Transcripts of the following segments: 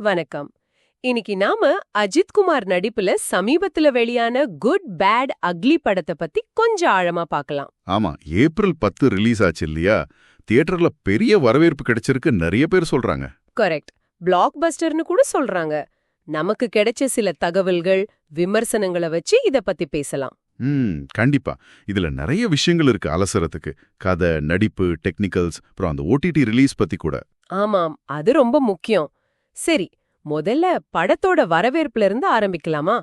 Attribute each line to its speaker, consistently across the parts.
Speaker 1: வணக்கம். இன்னைக்கு நாம அஜித் குமார் நடிப்புல சமீபத்துல வெளியான குட் பேட் அக்லி படத்தை பத்தி கொஞ்சம் ஆழமா பார்க்கலாம்.
Speaker 2: ஆமா, ஏப்ரல் 10 ரிலீஸ் ஆச்சு இல்லையா? தியேட்டர்ல பெரிய வரவேற்பு கிடைச்சிருக்கு நிறைய பேர் சொல்றாங்க.
Speaker 1: கரெக்ட். பிளாக் பஸ்டர்னு கூட சொல்றாங்க. நமக்கு கிடைச்ச சில தகவல்கள், விமர்சனங்களை வச்சு இத பத்தி பேசலாம்.
Speaker 2: கண்டிப்பா. இதுல நிறைய விஷயங்கள் இருக்கு அலசறதுக்கு. கதை, நடிப்பு, டெக்னிக்கல்ஸ், அப்புறம் அந்த ஓடிடி ரிலீஸ் பத்தி கூட.
Speaker 1: ஆமாம், அது ரொம்ப முக்கியம். சரி, முதல்ல படத்தோட வரவேற்புல இருந்து ஆரம்பிக்கலாமா?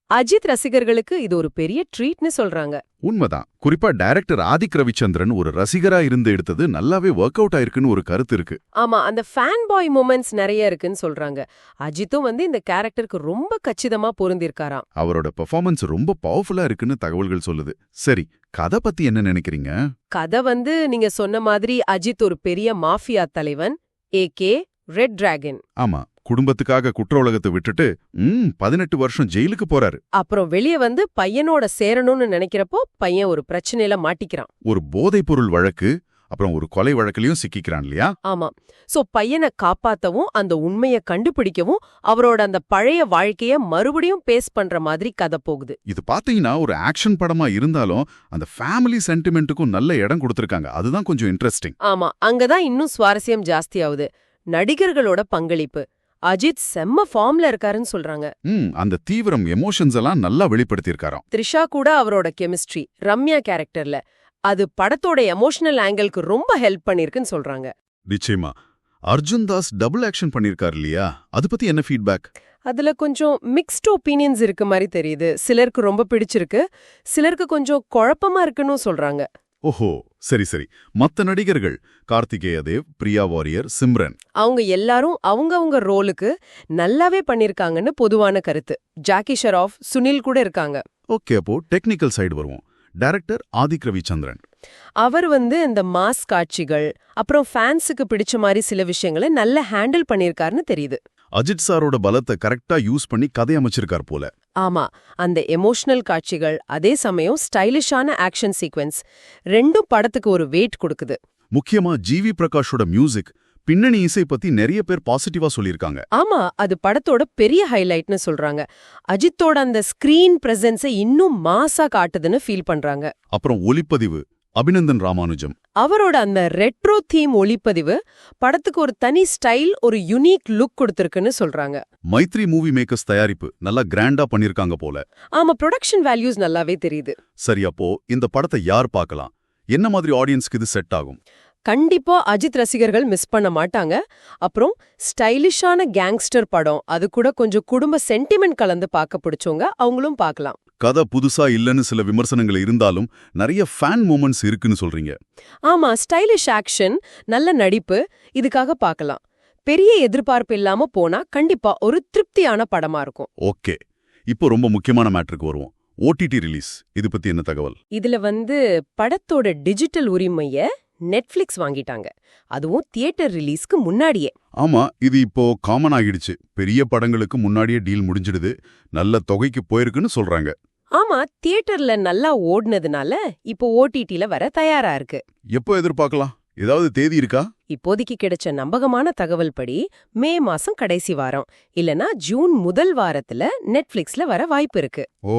Speaker 1: அஜித் ரசிகர்களுக்கு இது ஒரு பெரிய ட்ரீட்னு சொல்றாங்க.
Speaker 2: உண்மைதான். குறிப்பா டைரக்டர் ஆதிக் ரவிச்சந்திரன் ஒரு ரசிகரா இருந்து எடுத்தது நல்லாவே ஒர்க் அவுட் ஆயிருக்குன்னு ஒரு கருத்து இருக்கு.
Speaker 1: ஆமா, அந்த ஃபேன் பாய் மூமெண்ட்ஸ் நிறைய இருக்குன்னு சொல்றாங்க. அஜித்தும் இந்த கேரக்டருக்கு ரொம்ப கச்சிதமா பொருந்திருக்காராம்.
Speaker 2: அவரோட பெர்ஃபார்மன்ஸ் ரொம்ப பவர்ஃபுல்லா இருக்குன்னு தகவல்கள் சொல்லுது. சரி, கதை பத்தி என்ன நினைக்கிறீங்க?
Speaker 1: கதை நீங்க சொன்ன மாதிரி அஜித் ஒரு பெரிய மாஃபியா தலைவன், ஏகே ரெட் டிராகன்.
Speaker 2: ஆமா, குடும்பத்துக்காக குற்ற உலகத்தை விட்டுட்டு 18 வருஷம் ஜெயிலுக்கு போறாரு.
Speaker 1: அப்புறம் வெளியே பையனோட சேரணும்னு நினைக்கிறப்போ பையன் ஒரு பிரச்சனையில மாட்டிக்கிறான்.
Speaker 2: ஒரு போதைப் பொருள் வழக்கு, அப்புறம் ஒரு கொலை வழக்குலயும் சிக்கிக்கிறான் இல்லையா?
Speaker 1: ஆமா. சோ பையனை காப்பாத்தவும் அந்த உண்மையை கண்டுபிடிக்கவும் அவரோட அந்த பழைய வாழ்க்கைய மறுபடியும் பேஸ் பண்ற மாதிரி கதை போகுது.
Speaker 2: இது பாத்தீங்கன்னா ஒரு ஆக்ஷன் படமா இருந்தாலும் அந்த ஃபேமிலி சென்டிமெண்ட்டுக்கும் நல்ல இடம் கொடுத்திருக்காங்க. அதுதான் கொஞ்சம் இன்ட்ரெஸ்டிங்.
Speaker 1: ஆமா, அங்கதான் இன்னும் சுவாரஸ்யம் ஜாஸ்தியாவுது. நடிகர்களோட பங்களிப்பு. அஜித் செம்ம ஃபார்ம்ல இருக்காருன்னு சொல்றாங்க.
Speaker 2: அந்த தீவிரம், எமோஷன்ஸ் எல்லாம் நல்லா வெளிப்படுத்தியிருக்காராம்.
Speaker 1: த்ரிஷா கூட அவரோட கெமிஸ்ட்ரி, ரம்யா கேரக்டர்ல அது படத்தோட எமோஷனல் ஆங்கிளுக்கு ரொம்ப ஹெல்ப் பண்ணிருக்குன்னு சொல்றாங்க.
Speaker 2: நிச்சயமா. அர்ஜுன் தாஸ் டபுள் ஆக்ஷன் பண்ணிருக்காரு இல்லையா? அது பத்தி என்ன ஃபீட்பேக்?
Speaker 1: அதுல கொஞ்சம் மிக்ஸ்ட் ஒப்பீனியன்ஸ் இருக்கு மாதிரி தெரியுது. சிலருக்கு ரொம்ப பிடிச்சிருக்கு, சிலருக்கு கொஞ்சம் குழப்பமா இருக்குன்னு சொல்றாங்க.
Speaker 2: ஓஹோ, சரி சரி. மத்த நடிகர்கள் கார்த்திகேய தேவ், பிரியா வாரியர், சிம்ரன்,
Speaker 1: அவங்க எல்லாரும் அவங்க ரோலுக்கு நல்லாவே பண்ணிருக்காங்கன்னு பொதுவான கருத்து. ஜாக்கி ஷெராஃப், சுனில் கூட இருக்காங்க.
Speaker 2: ஓகே, அப்போ டெக்னிக்கல் சைடு வருவோம். டைரக்டர் ஆதிக் ரவிச்சந்திரன்.
Speaker 1: அவர் இந்த மாஸ் காட்சிகள், அப்புறம் ஃபேன்ஸுக்கு பிடிச்ச மாதிரி சில விஷயங்களை நல்லா ஹேண்டில் பண்ணிருக்காருன்னு தெரியுது.
Speaker 2: அஜித் சாரோட பலத்தை கரெக்டா யூஸ் பண்ணி கதை அமைச்சிருக்கார் போல.
Speaker 1: ஆமா, அந்த எமோஷனல் காட்சிகள், அதே சமயம் ஸ்டைலிஷான ஆக்ஷன் சீக்வென்ஸ், ரெண்டும் படத்துக்கு ஒரு வெயிட் கொடுக்குது.
Speaker 2: முக்கியமா ஜிவி பிரகாஷோட மியூசிக், பின்னணி இசை பத்தி நிறைய பேர் பாசிட்டிவா சொல்லியிருக்காங்க.
Speaker 1: ஆமா, அது படத்தோட பெரிய ஹைலைட்னு சொல்றாங்க. அஜித்தோட அந்த ஸ்கிரீன் பிரசன்ஸை இன்னும் மாசா காட்டுதுன்னு ஃபீல் பண்றாங்க.
Speaker 2: அப்புறம் ஒலிப்பதிவு, அபிநந்தன் ராமானுஜம்.
Speaker 1: அவரோட அந்த ரெட்ரோ தீம் ஒளிப்பதிவு படத்துக்கு ஒரு தனி ஸ்டைல், ஒரு யுனிக் லுக் கொடுத்திருக்குன்னு சொல்றாங்க.
Speaker 2: மைத்ரி மூவி மேக்கர்ஸ் தயாரிப்பு நல்லா கிராண்டா பண்ணிருக்காங்க போல.
Speaker 1: ஆமா, ப்ரொடக்ஷன் வேல்யூஸ் நல்லாவே தெரியுது.
Speaker 2: சரி, அப்போ இந்த படத்தை யார் பார்க்கலாம்? என்ன மாதிரி ஆடியன்ஸ்க்கு இது செட் ஆகும்?
Speaker 1: கண்டிப்பா அஜித் ரசிகர்கள் மிஸ் பண்ண மாட்டாங்க. அப்புறம் ஸ்டைலிஷான கேங்ஸ்டர் படம், அது கூட கொஞ்சம் குடும்ப சென்டிமெண்ட் கலந்து பார்க்க பிடிச்சவங்க அவங்களும் பார்க்கலாம்.
Speaker 2: கதை புதுசா இல்லன்னு சில விமர்சனங்கள் இருந்தாலும் நிறைய ஃபேன் மூமெண்ட்ஸ் இருக்குன்னு சொல்றீங்க.
Speaker 1: ஆமா, ஸ்டைலிஷ் ஆக்ஷன், நல்ல நடிப்பு, இதுக்காக பார்க்கலாம். பெரிய எதிர்பார்ப்பு இல்லாம போனா கண்டிப்பா ஒரு திருப்தியான படமா இருக்கும்.
Speaker 2: ஓகே, இப்போ ரொம்ப முக்கியமான மேட்டருக்கு வருவோம். ஓடிடி ரிலீஸ், இது பத்தி என்ன தகவல்?
Speaker 1: இதுல படத்தோட டிஜிட்டல் உரிமைய நெட்ஃபிளிக்ஸ் வாங்கிட்டாங்க. அதுவும் தியேட்டர் ரிலீஸ்க்கு முன்னாடியே.
Speaker 2: ஆமா, இது இப்போ காமன் ஆகிடுச்சு. பெரிய படங்களுக்கு முன்னாடியே டீல் முடிஞ்சிடுது. நல்ல தொகைக்கு போயிருக்குன்னு சொல்றாங்க.
Speaker 1: ஆமா, தியேட்டர்ல நல்லா ஓடுனதுனால இப்போ ஓடிடில வர தயாரா இருக்கு.
Speaker 2: எப்போ எதிர்பார்க்கலாம்? ஏதாவது தேதி இருக்கா?
Speaker 1: இப்போதைக்கு கிடைச்ச நம்பகமான தகவல் படி மே மாசம் கடைசி வாரம், இல்லனா ஜூன் முதல் வாரத்துல நெட்ஃபிளிக்ஸ்ல வர வாய்ப்பு இருக்கு.
Speaker 2: ஓ,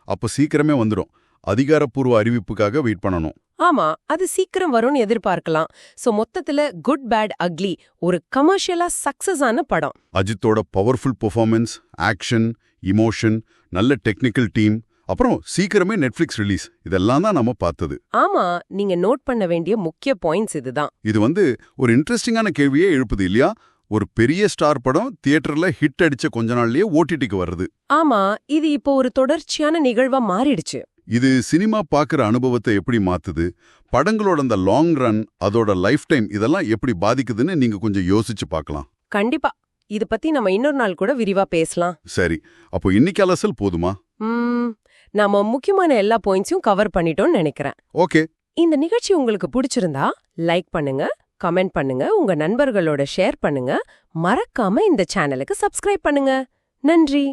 Speaker 2: அப்ப சீக்கிரமே வந்துடும். அதிகாரப்பூர்வ அறிவிப்புக்காக வெயிட் பண்ணணும்.
Speaker 1: ஆமா, அது சீக்கிரம் வரும்னு எதிர்பார்க்கலாம். சோ மொத்தத்துல குட் பேட் அக்லி ஒரு கமர்ஷியலா சக்சஸ் ஆன படம்.
Speaker 2: அஜித்தோட பவர்ஃபுல் பெர்ஃபார்மன்ஸ், ஆக்ஷன், இமோஷன், நல்ல டெக்னிக்கல் டீம், அப்புறம் சீக்கிரமே நெட்ஃபிளிக்ஸ் ரிலீஸ், இதெல்லாம் தான் நம்ம பார்த்தது.
Speaker 1: ஆமா, நீங்க நோட் பண்ண வேண்டிய முக்கிய பாயிண்ட்ஸ் இதுதான்.
Speaker 2: இது ஒரு இன்ட்ரெஸ்டிங்கான கேள்வியே எழுப்புது இல்லையா? ஒரு பெரிய ஸ்டார் படம் தியேட்டர்ல ஹிட் அடிச்ச கொஞ்ச நாள்லயே ஓடிடிக்கு வருது.
Speaker 1: ஆமா, இது இப்போ ஒரு தொடர்ச்சியான நிகழ்வா மாறிடுச்சு.
Speaker 2: இது சினிமா பாக்குற அனுபவத்தை எப்படி மாத்துது, படங்களோட அந்த லாங் ரன், அதோட லைஃப் டைம், இதெல்லாம் எப்படி பாதிக்குதுன்னு நீங்க கொஞ்சம் யோசிச்சு பார்க்கலாம்.
Speaker 1: கண்டிப்பா, இது பத்தி நம்ம இன்னொரு நாள் கூட விரிவா பேசலாம்.
Speaker 2: சரி, அப்போ இன்னைக்கு அலசல் போதுமா?
Speaker 1: நாம முக்கியமான எல்லா பாயிண்ட்ஸையும் கவர் பண்ணிட்டோம்னு நினைக்கிறேன்.
Speaker 2: ஓகே.
Speaker 1: இந்த நிகழ்ச்சி உங்களுக்கு பிடிச்சிருந்தா லைக் பண்ணுங்க, கமெண்ட் பண்ணுங்க, உங்க நண்பர்களோட ஷேர் பண்ணுங்க. மறக்காம இந்த சேனலுக்கு சப்ஸ்கிரைப் பண்ணுங்க. நன்றி.